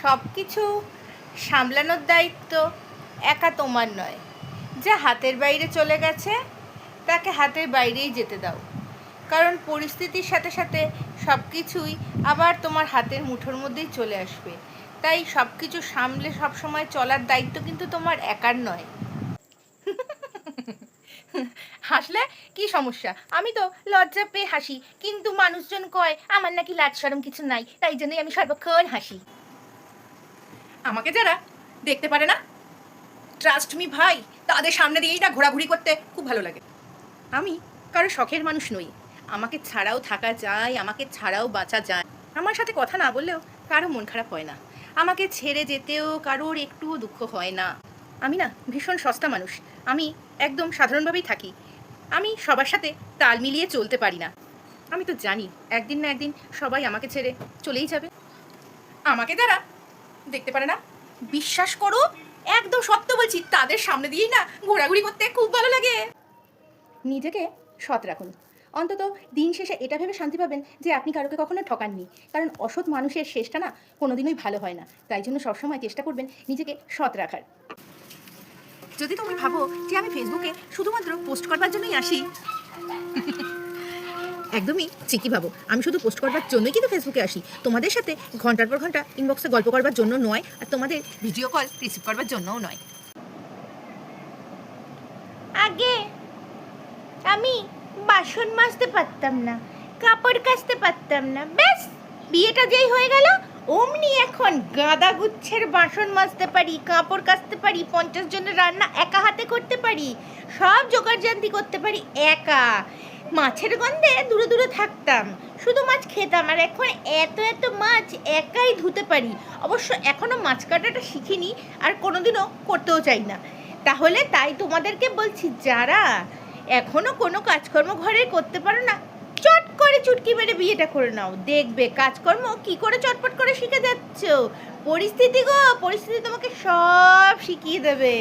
সব কিছু সামলানোর দায়িত্ব একা তোমার নয়। যা হাতের বাইরে চলে গেছে তাকে হাতের বাইরেই যেতে দাও, কারণ পরিস্থিতির সাথে সাথে সব কিছুই আবার তোমার হাতের মুঠোর মধ্যেই চলে আসবে। তাই সব কিছু সামলে সবসময় চলার দায়িত্ব কিন্তু তোমার একার নয়। হাসলে কি সমস্যা? আমি তো লজ্জা পেয়ে হাসি, কিন্তু মানুষজন কয় আমার নাকি লাজ শরম কিছু নাই, তাই জন্যই আমি সর্বক্ষণ হাসি। আমাকে যারা দেখতে পারে না, ট্রাস্ট মি ভাই, তাদের সামনে দিয়েই না ঘোরাঘুরি করতে খুব ভালো লাগে। আমি কারো শখের মানুষ নই। আমাকে ছাড়াও থাকা যায়, আমাকে ছাড়াও বাঁচা যায়। আমার সাথে কথা না বললেও কারো মন খারাপ হয় না। আমাকে ছেড়ে যেতেও কারোর একটুও দুঃখ হয় না। আমি না ভীষণ সস্তা মানুষ। আমি একদম সাধারণভাবেই থাকি। আমি সবার সাথে তাল মিলিয়ে চলতে পারি না। আমি তো জানি একদিন না একদিন সবাই আমাকে ছেড়ে চলেই যাবে। আমাকে যারা দেখতে পারে না, বিশ্বাস করো, একদম সত্য বলছি, তাদের সামনে দিয়েই না ঘোরাঘুরি করতে খুব ভালো লাগে। নিজেকে সৎ রাখুন। অন্তত দিন শেষে এটা ভেবে শান্তি পাবেন যে আপনি কারোকে কখনো ঠকাননি। কারণ অসৎ মানুষের শেষটা না কোনোদিনই ভালো হয় না। তাই জন্য সবসময় চেষ্টা করবেন নিজেকে সৎ রাখার। যদি তুমি ভাবো যে আমি ফেসবুকে শুধুমাত্র পোস্ট করবার জন্যই আসি, একদমই ঠিকই ভাবো। আমি শুধু পোস্ট করবার জন্যই কিন্তু ফেসবুকে আসি। তোমাদের সাথে ঘন্টার পর ঘন্টা ইনবক্সে গল্প করবার জন্য নয়, আর তোমাদের ভিডিও কল রিসিভ করবার জন্যও নয়। আগে আমি বাসন মাজতে পারতাম না, কাপড় কাচতে পারতাম না, ব্যাস বিয়েটা যেই হয়ে গেল অমনি এখন গাদা গুচ্ছের বাসন মাজতে পারি, কাপড় কাচতে পারি, 50 জনের রান্না একা হাতে করতে পারি, সব জোগাড়জান্তি করতে পারি একা। মাছের গন্ধে দূরে দূরে থাকতাম, শুধু মাছ খেতাম, আর এখন এত এত মাছ একাই ধুতে পারি। অবশ্য এখনো মাছ কাটাটা শিখিনি, আর কোনোদিনও করতেও চাই না। তাহলে তাই তোমাদেরকে বলছি, যারা এখনো কোনো কাজকর্ম ঘরে করতে পারো না, চট করে চুটকি মেরে বিয়েটা করে নাও। দেখবে কাজকর্ম কি করে চটপট করে শিখে যাচ্ছ। পরিস্থিতি তোমাকে সব শিখিয়ে দেবে।